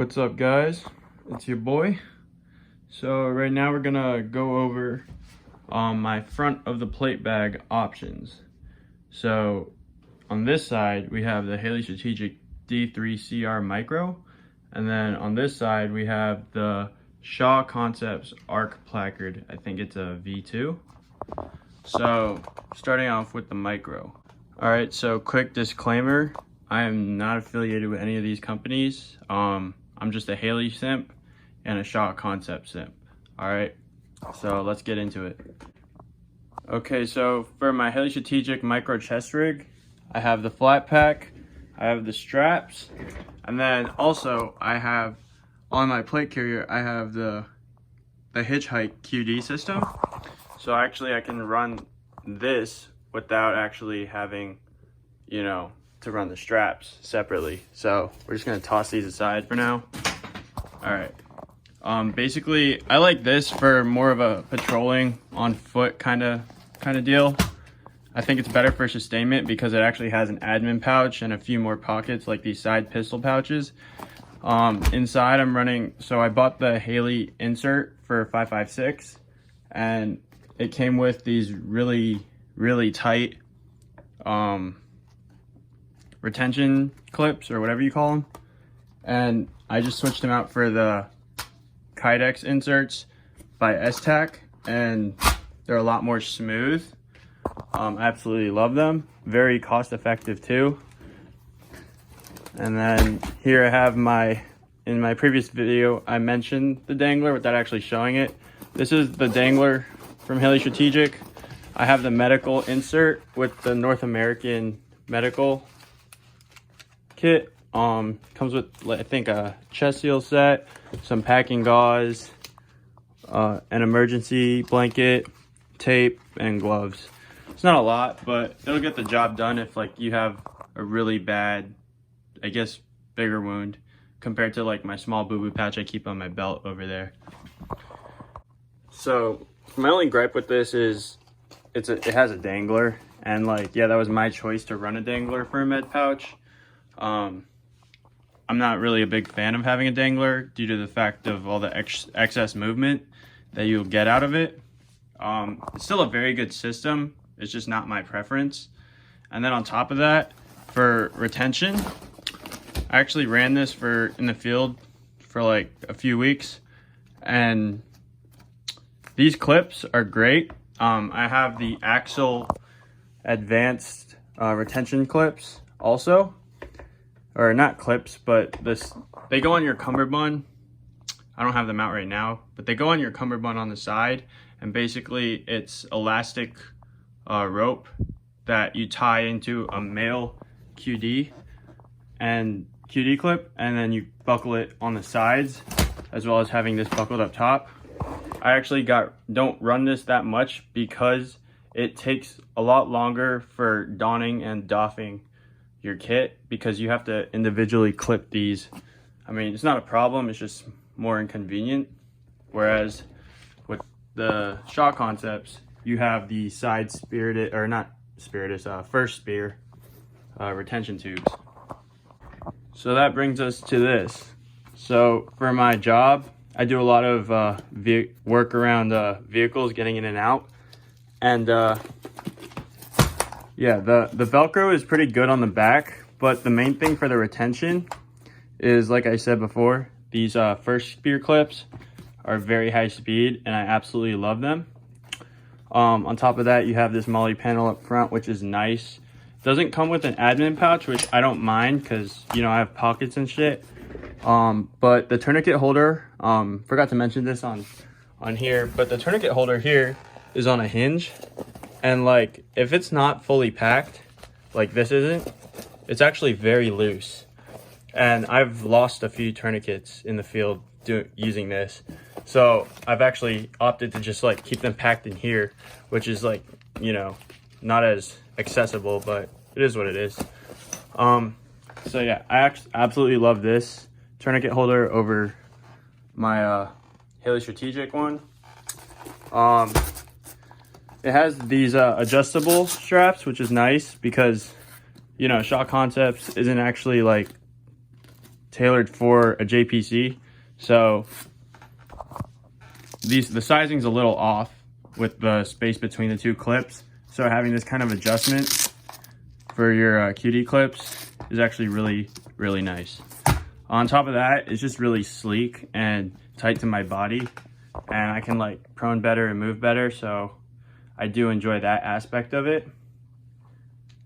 What's up, guys? It's your boy. So right now we're gonna go over my front of the plate bag options. So on this side we have the Hillier Strategic D3CRM Micro, and then on this side we have the Shaw Concepts Arc Placard. I think it's a V2. So starting off with the Micro. Alright, so quick disclaimer, I am not affiliated with any of these companies. I'm just a Hillier simp and a Shaw Concept simp. Alright, so let's get into it. Okay, so for my Hillier Strategic Micro chest rig, I have the flat pack, I have the straps, and then also I have, on my plate carrier, I have the hitchhike QD system. So actually I can run this without actually having, to run the straps separately. So we're just gonna toss these aside for now. All right. Basically, I like this for more of a patrolling on foot kind of deal. I think it's better for sustainment because it actually has an admin pouch and a few more pockets like these side pistol pouches. Inside I'm running, so I bought the Hillier insert for 5.56, and it came with these really tight retention clips, or whatever you call them, and I just switched them out for the Kydex inserts by Esstac, and they're a lot more smooth. I absolutely love them. Very cost effective too. And then here I have in my previous video I mentioned the dangler without actually showing it. This is the dangler from Hillier Strategic. I have the medical insert with the North American medical kit. Comes with, I think, a chest seal set, some packing gauze, an emergency blanket, tape, and gloves. It's not a lot, but it'll get the job done if you have a really bad, I guess, bigger wound compared to my small boo-boo patch I keep on my belt over there. So my only gripe with this is it has a dangler, and yeah, that was my choice to run a dangler for a med pouch. I'm not really a big fan of having a dangler due to the fact of all the excess movement that you'll get out of it. It's still a very good system. It's just not my preference. And then on top of that, for retention, I actually ran this in the field for a few weeks, and these clips are great. I have the Axle Advanced retention clips also. Or not clips, but they go on your cummerbund. I don't have them out right now, but they go on your cummerbund on the side, and basically it's elastic rope that you tie into a male QD clip, and then you buckle it on the sides, as well as having this buckled up top. I actually don't run this that much because it takes a lot longer for donning and doffing your kit, because you have to individually clip these. I mean, it's not a problem, it's just more inconvenient. Whereas with the Shaw Concepts, you have the side first spear retention tubes. So that brings us to this. So for my job, I do a lot of work around vehicles getting in and out, and yeah, the Velcro is pretty good on the back, but the main thing for the retention is, like I said before, these first spear clips are very high speed, and I absolutely love them. On top of that, you have this MOLLE panel up front, which is nice. Doesn't come with an admin pouch, which I don't mind because, I have pockets and shit. But the tourniquet holder, forgot to mention this on here, but the tourniquet holder here is on a hinge. And if it's not fully packed, like this isn't, it's actually very loose. And I've lost a few tourniquets in the field using this. So I've actually opted to just keep them packed in here, which is not as accessible, but it is what it is. So yeah, I absolutely love this tourniquet holder over my Hillier Strategic one. It has these adjustable straps, which is nice because, Shaw Concepts isn't actually tailored for a JPC. So the sizing's a little off with the space between the two clips. So having this kind of adjustment for your QD clips is actually really, really nice. On top of that, it's just really sleek and tight to my body, and I can like prone better and move better. So I do enjoy that aspect of it.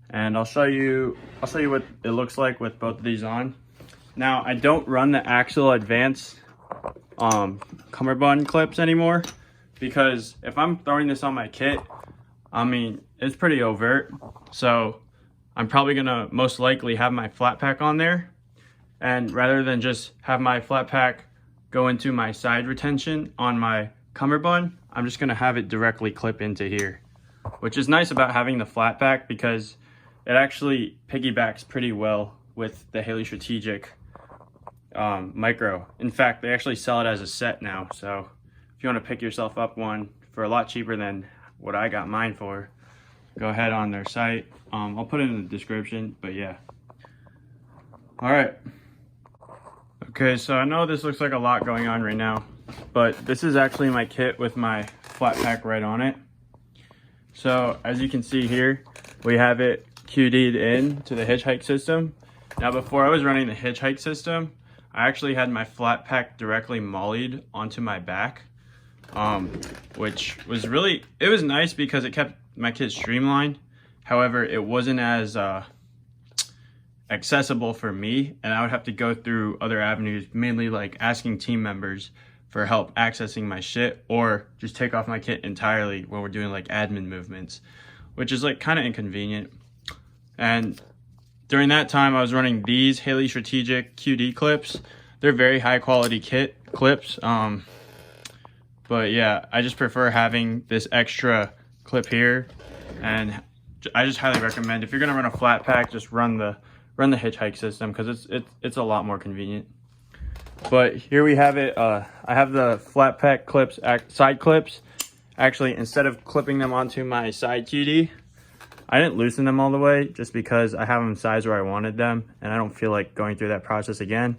And I'll show you what it looks like with both of these on. Now, I don't run the Axle Advance cummerbund clips anymore, because if I'm throwing this on my kit, I mean, it's pretty overt. So I'm probably gonna most likely have my flat pack on there. And rather than just have my flat pack go into my side retention on my cummerbund, I'm just gonna have it directly clip into here, which is nice about having the flat pack because it actually piggybacks pretty well with the Hillier Strategic Micro. In fact, they actually sell it as a set now. So if you want to pick yourself up one for a lot cheaper than what I got mine for, go ahead on their site. I'll put it in the description, but yeah. All right. Okay, so I know this looks like a lot going on right now, but this is actually my kit with my flat pack right on it. So as you can see here, we have it QD'd in to the hitchhike system. Now, before I was running the hitchhike system, I actually had my flat pack directly mollied onto my back, which was really, it was nice because it kept my kit streamlined. However, it wasn't as accessible for me, and I would have to go through other avenues, mainly like asking team members for help accessing my shit, or just take off my kit entirely when we're doing like admin movements, which is like kind of inconvenient. And during that time, I was running these Hillier Strategic QD clips. They're very high quality clips. But yeah, I just prefer having this extra clip here, and I just highly recommend, if you're gonna run a flat pack, just run the hitchhike system, because it's a lot more convenient. But here we have it. I have the flat pack clips, side clips. Actually, instead of clipping them onto my side QD, I didn't loosen them all the way just because I have them sized where I wanted them, and I don't feel like going through that process again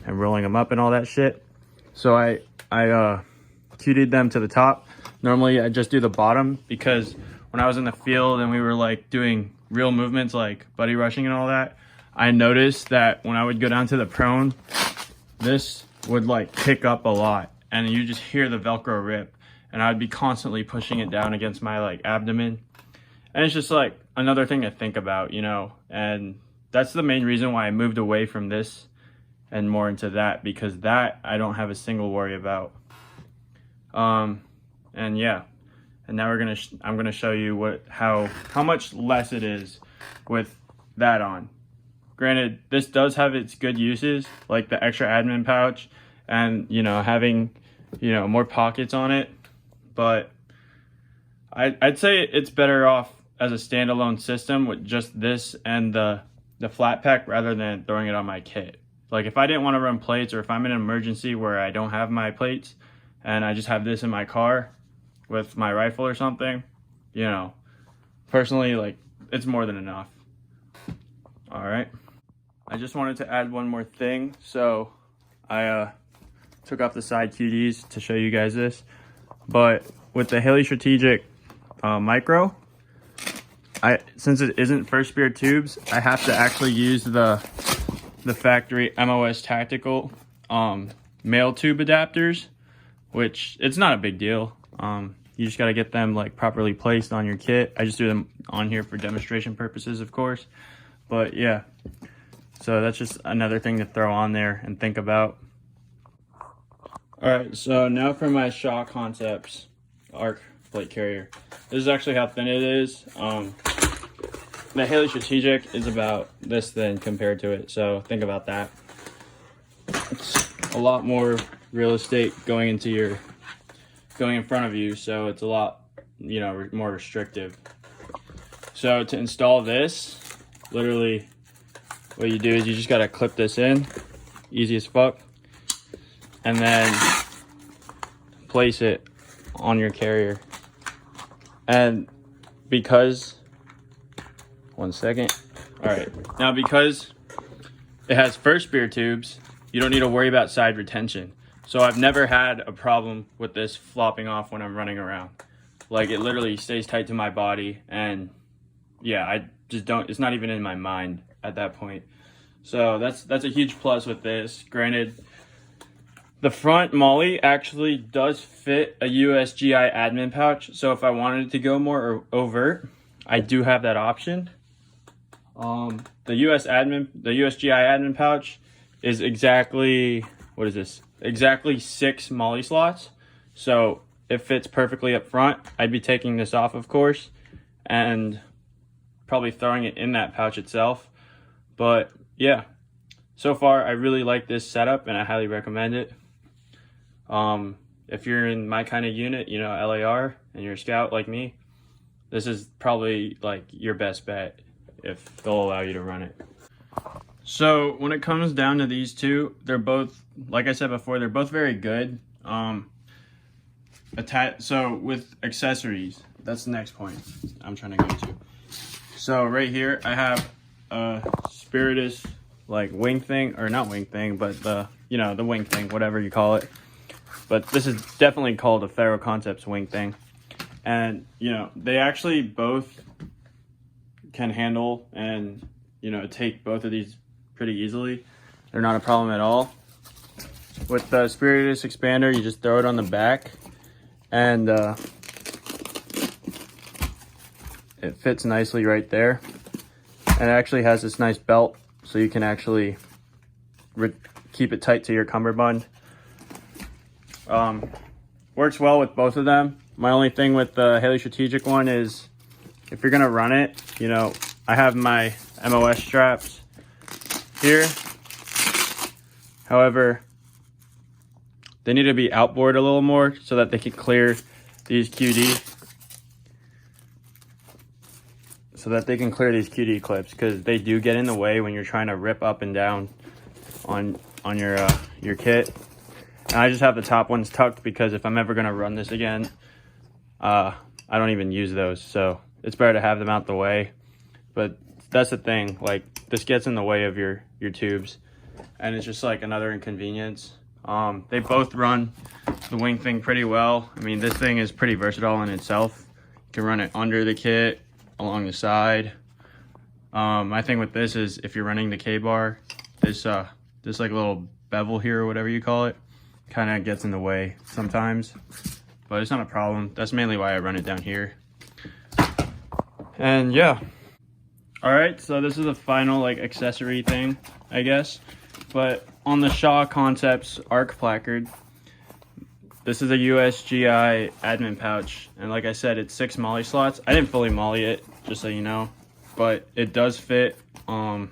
and rolling them up and all that shit. So I QD'd them to the top. Normally I just do the bottom, because when I was in the field and we were like doing real movements like buddy rushing and all that, I noticed that when I would go down to the prone, this would like pick up a lot, and you just hear the Velcro rip, and I would be constantly pushing it down against my like abdomen. And it's just like another thing to think about, you know, and that's the main reason why I moved away from this and more into that, because that I don't have a single worry about. And yeah, and now I'm gonna show you how much less it is with that on. Granted, this does have its good uses, like the extra admin pouch and, you know, having, you know, more pockets on it, but I'd say it's better off as a standalone system with just this and the flat pack, rather than throwing it on my kit. Like if I didn't want to run plates, or if I'm in an emergency where I don't have my plates and I just have this in my car with my rifle or something, you know, personally, like, it's more than enough. All right. I just wanted to add one more thing. So I took off the side QDs to show you guys this, but with the Hillier Strategic Micro, since it isn't first spear tubes, I have to actually use the factory MOS Tactical male tube adapters, which it's not a big deal. You just got to get them like properly placed on your kit. I just do them on here for demonstration purposes, of course. But yeah, so that's just another thing to throw on there and think about. All right, so now for my Shaw Concepts arc plate carrier. This is actually how thin it is. The Hillier Strategic is about this thin compared to it, so think about that. It's a lot more real estate going in front of you, so it's a lot, you know, more restrictive. So to install this, literally what you do is you just gotta clip this in, easy as fuck, and then place it on your carrier. And because, one second. All right, now because it has first spear tubes, you don't need to worry about side retention. So I've never had a problem with this flopping off when I'm running around. Like, it literally stays tight to my body, and yeah, I just don't, it's not even in my mind at that point. So that's a huge plus with this. Granted, the front MOLLE actually does fit a USGI admin pouch. So if I wanted to go more overt, I do have that option. The USGI admin pouch is exactly, what is this? Exactly 6 MOLLE slots. So it fits perfectly up front. I'd be taking this off, of course, and probably throwing it in that pouch itself. But yeah, so far I really like this setup and I highly recommend it. If you're in my kind of unit, you know, LAR, and you're a scout like me, this is probably like your best bet if they'll allow you to run it. So when it comes down to these two, they're both, like I said before, they're both very good. So with accessories, that's the next point I'm trying to go to. So right here I have a Spiritus like wing thing, or not wing thing, but the, you know, the wing thing, whatever you call it. But this is definitely called a Ferro Concepts wing thing. And, you know, they actually both can handle and, you know, take both of these pretty easily. They're not a problem at all. With the Spiritus expander, you just throw it on the back, and it fits nicely right there. And it actually has this nice belt, so you can actually keep it tight to your cummerbund. Works well with both of them. My only thing with the Hillier Strategic one is, if you're gonna run it, you know, I have my MOS straps here. However, they need to be outboard a little more so that they can clear these QD. So that they can clear these QD clips, because they do get in the way when you're trying to rip up and down on your kit. And I just have the top ones tucked because if I'm ever gonna run this again, I don't even use those. So it's better to have them out the way. But that's the thing, like, this gets in the way of your tubes, and it's just like another inconvenience. They both run the wing thing pretty well. I mean, this thing is pretty versatile in itself. You can run it under the kit, along the side. My thing with this is, if you're running the K-bar, this like little bevel here, or whatever you call it, kind of gets in the way sometimes, but it's not a problem. That's mainly why I run it down here. And yeah, all right, so this is the final like accessory thing, I guess. But on the Shaw Concepts ARC placard, this is a USGI admin pouch, and like I said, it's 6 MOLLE slots. I didn't fully MOLLE it, just so you know, but it does fit all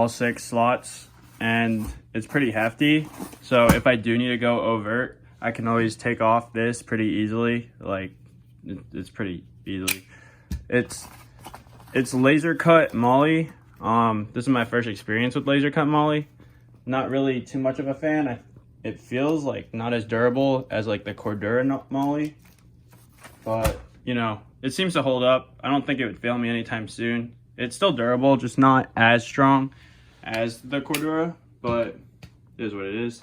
6 slots, and it's pretty hefty. So if I do need to go overt, I can always take off this pretty easily. Like, it's pretty easily. It's laser cut MOLLE. This is my first experience with laser cut MOLLE. Not really too much of a fan. It feels like not as durable as like the Cordura MOLLE, but you know, it seems to hold up. I don't think it would fail me anytime soon. It's still durable, just not as strong as the Cordura, but it is what it is.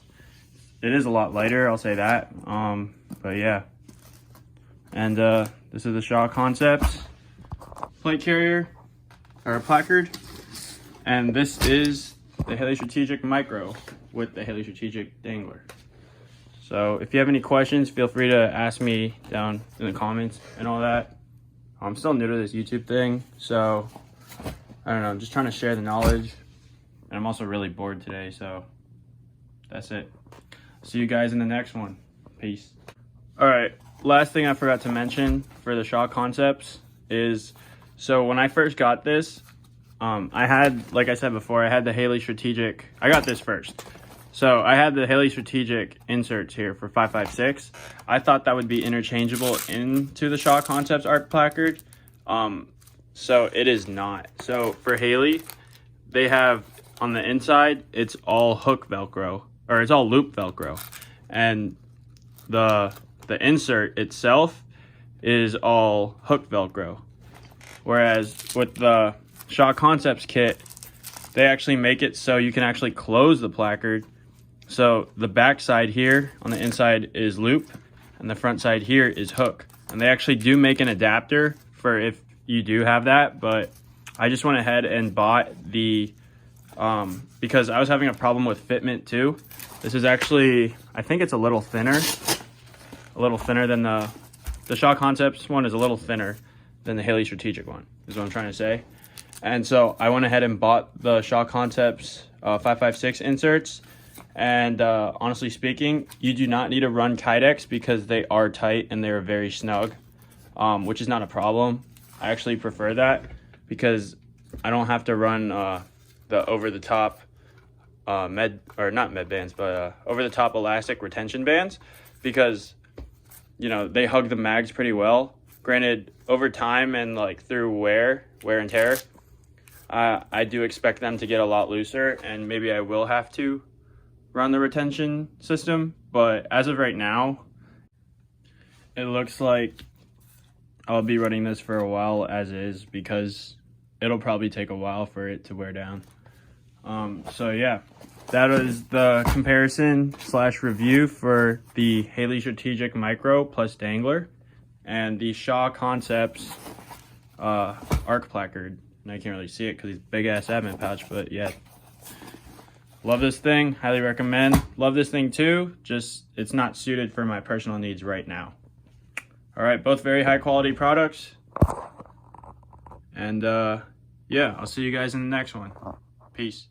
It is a lot lighter, I'll say that. But yeah. And this is the Shaw Concepts plate carrier, or placard. And this is the Hillier Strategic Micro with the Hillier Strategic dangler. So if you have any questions, feel free to ask me down in the comments and all that. I'm still new to this YouTube thing, so I don't know, I'm just trying to share the knowledge. And I'm also really bored today, so that's it. See you guys in the next one. Peace. All right, last thing I forgot to mention for the Shaw Concepts is, so when I first got this, I had, like I said before, I had the Hillier Strategic. I got this first. So I had the Hillier Strategic inserts here for 5.56. I thought that would be interchangeable into the Shaw Concepts ARC placard. So it is not. So for Hillier, they have on the inside, it's all hook Velcro, or it's all loop Velcro. And the insert itself is all hook Velcro. Whereas with the Shaw Concepts kit, they actually make it so you can actually close the placard. So the back side here on the inside is loop, and the front side here is hook. And they actually do make an adapter for if you do have that, but I just went ahead and bought the, because I was having a problem with fitment too. This is actually, I think it's a little thinner than the Shaw Concepts one is a little thinner than the Hillier Strategic one, is what I'm trying to say. And so I went ahead and bought the Shaw Concepts 556 inserts. And honestly speaking, you do not need to run Kydex because they are tight and they're very snug, which is not a problem. I actually prefer that because I don't have to run the over-the-top not med bands, but over-the-top elastic retention bands, because you know they hug the mags pretty well. Granted, over time and like through wear and tear, I do expect them to get a lot looser, and maybe I will have to run the retention system, but as of right now, it looks like I'll be running this for a while as is, because it'll probably take a while for it to wear down. So yeah, that is the comparison / review for the Hillier Strategic Micro plus Dangler and the Shaw Concepts arc placard. And I can't really see it because it's big ass admin pouch, but yeah. Love this thing, highly recommend. Love this thing too, just it's not suited for my personal needs right now. All right, both very high quality products. And yeah, I'll see you guys in the next one. Peace.